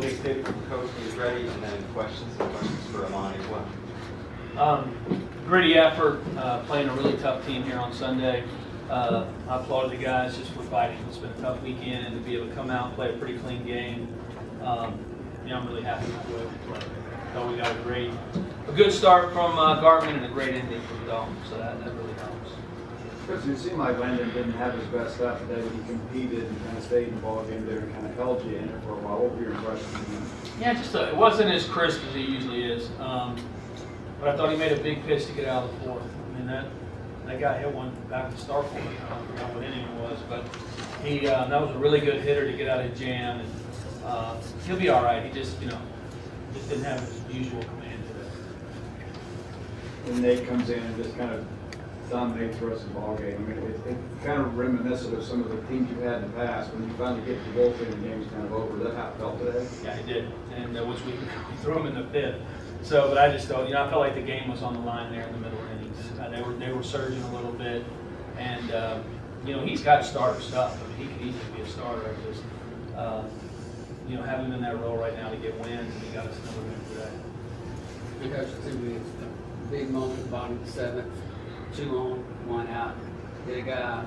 Big tip from Coach when he's ready, and then questions for Amani as well. Gritty effort, playing a really tough team here on Sunday. I applaud the guys just for fighting. It's been a tough weekend, and to be able to come out and play a pretty clean game, I'm really happy with the way we played. So we got a good start from Gartman and a great ending from Dome, so that really helps. Because it seemed like Landon didn't have his best stuff today, but he competed and kind of stayed in the ball game there and kind of held you in it for a while. What were your impressions of him? Yeah, it wasn't as crisp as he usually is. But I thought he made a big pitch to get out of the fourth. I mean, that guy hit one back to start for him. I don't forgot what inning it was, but that was a really good hitter to get out of jam, and he'll be all right. He just didn't have his usual command today. And Nate comes in and just kind of dominates the rest of the ball game. I mean, it's kind of reminiscent of some of the teams you've had in the past. When you finally get to the bullpen, the game's kind of over. Is that how it felt today? Yeah, he did, and which we threw him in the fifth. So, but I just thought, I felt like the game was on the line there in the middle innings. They were surging a little bit, and he's got starter stuff. I mean, he could easily be a starter. I just have him in that role right now to get wins, and he got us another win today. Coach, two wins. Big moment, bottom of the seventh, 2 on, 1 out. Hit a guy,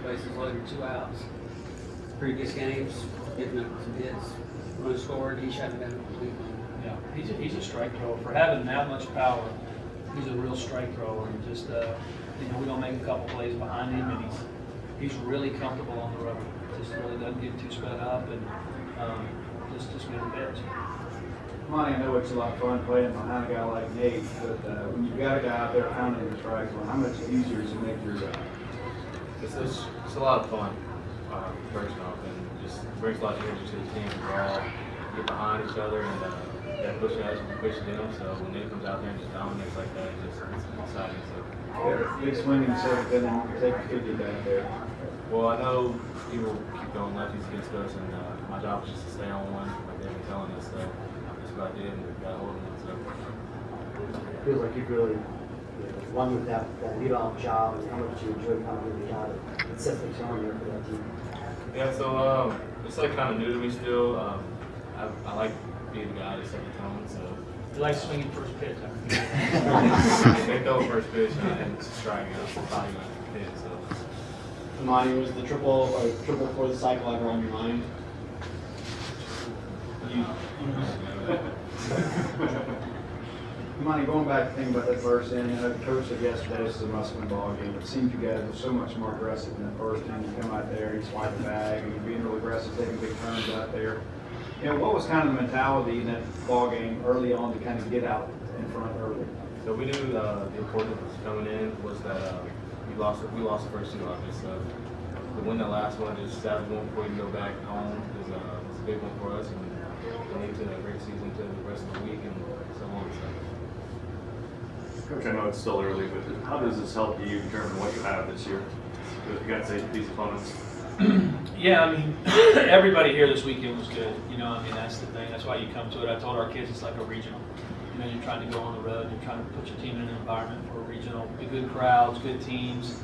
bases loaded, 2 outs. Previous games, hitting up some hits, run scored. He shouldn't have been a complete one. Yeah, he's a strike thrower. For having that much power, he's a real strike thrower. And just we don't make a couple plays behind him, and he's really comfortable on the road. Just really doesn't get too sped up, and just good pitch. Amani, I know it's a lot of fun playing behind a guy like Nate, but when you've got a guy out there pounding the strikes, how much easier does it make your job? It's a lot of fun, first off, and just brings a lot of energy to the team. We all get behind each other, and that pushes us and pushes them. So when Nate comes out there and just dominates like that, it's exciting. So. Yeah, big swing in the seventh inning, take a 50 back there. Well, I know people keep going lefties against us, and my job is just to stay on one, like they've been telling us. So that's what I did, and got a hold of it. So. Feels like you've really won with that leadoff job, and how much you enjoy kind of being the guy that sets the tone there for that team. Yeah, so it's like kind of new to me still. I like being the guy that set the tone. So. You like swinging first pitch. They throw first pitch and it's striking out. Probably not hit. So. Amani, was the triple for the cycle ever on your mind? Amani, going back to thinking about that first inning, I know the coach said yesterday this is a must-win ball game. It seemed you guys were so much more aggressive in the first inning. You come out there, you swipe the bag, and you're being real aggressive, taking big turns out there. What was kind of the mentality in that ball game early on to kind of get out in front early? So we knew the importance coming in was that we lost the first 2 obviously. So to win that last one, just Saturday one before you go back home is a big one for us, and we need to a great season to the rest of the week and so on. So. Coach, I know it's still early, but how does this help you determine what you have this year? Because you got to say these opponents. Yeah, I mean, everybody here this weekend was good. That's the thing. That's why you come to it. I told our kids it's like a regional. You're trying to go on the road. You're trying to put your team in an environment for a regional. Good crowds, good teams,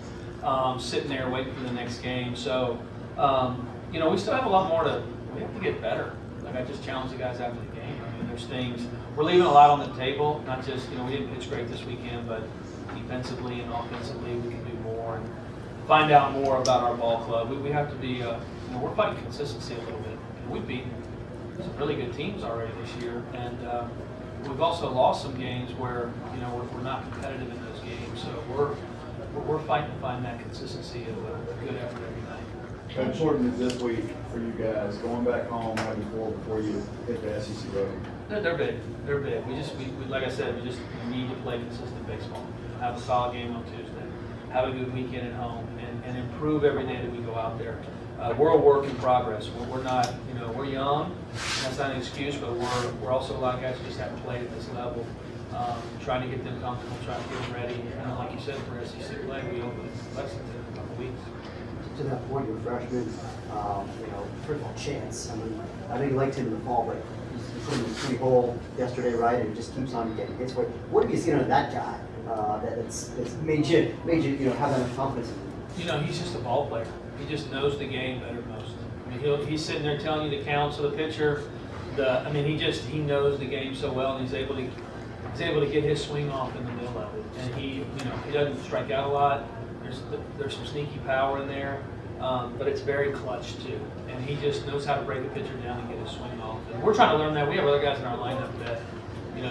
sitting there waiting for the next game. So, we still have a lot more we have to get better. Like I just challenged the guys after the game. There's things, we're leaving a lot on the table. Not just, we didn't pitch great this weekend, but defensively and offensively we can do more and find out more about our ball club. We have to be, we're fighting consistency a little bit. We've beaten some really good teams already this year, and we've also lost some games where we're not competitive in those games. So we're fighting to find that consistency of a good effort every night. How important is this week for you guys going back home right before you hit the SEC road? They're big. They're big. We like I said, we just need to play consistent baseball. Have a solid game on Tuesday. Have a good weekend at home, and improve every day that we go out there. We're a work in progress. We're not, we're young. That's not an excuse, but we're also a lot of guys who just haven't played at this level. Trying to get them comfortable, trying to get them ready. And like you said, for SEC play, we open less than a couple weeks. To that point, you're a freshman, first of all, Chance. I know you liked him in the fall, but he's put him in the 3-hole yesterday, right? And he just keeps on getting hits. What have you seen on that guy that's made you have that much confidence in him? He's just a ball player. He just knows the game better than most. He's sitting there telling you the counts of the pitcher. I mean, he knows the game so well, and he's able to get his swing off in the middle of it. And he doesn't strike out a lot. There's some sneaky power in there, but it's very clutch too. And he just knows how to break a pitcher down and get his swing off. And we're trying to learn that. We have other guys in our lineup that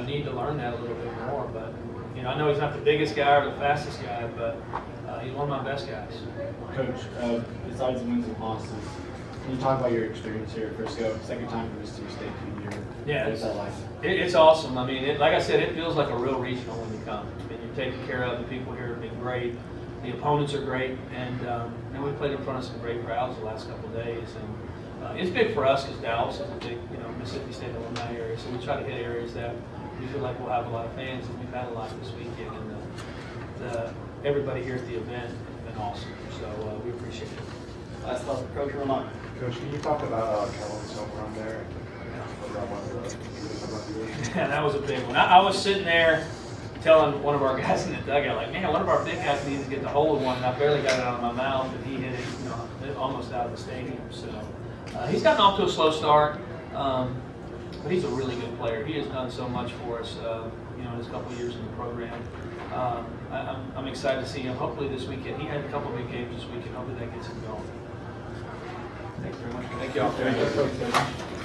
need to learn that a little bit more. But I know he's not the biggest guy or the fastest guy, but he's one of my best guys. Coach, besides the wins and losses, can you talk about your experience here at Frisco? Second time for Mississippi State team here. Yeah, What's that like? It's awesome. I mean, like I said, it feels like a real regional when you come. I mean, you're taken care of. The people here have been great. The opponents are great, and we played in front of some great crowds the last couple of days. And it's big for us because Dallas is a big, Mississippi State alumni area. So we try to hit areas that we feel like we'll have a lot of fans, and we've had a lot this weekend. And everybody here at the event has been awesome. So we appreciate it. Last thought, Coach Ramon. Coach, can you talk about Kelvin's home run there? Yeah, that was a big one. I was sitting there telling one of our guys in the dugout, like, man, one of our big guys needs to get the hole in one, and I barely got it out of my mouth, and he hit it, almost out of the stadium. So he's gotten off to a slow start, but he's a really good player. He has done so much for us, in his couple of years in the program. I'm excited to see him. Hopefully this weekend, he had a couple of big games this weekend. Hopefully that gets him going. Thanks very much. Thank you all.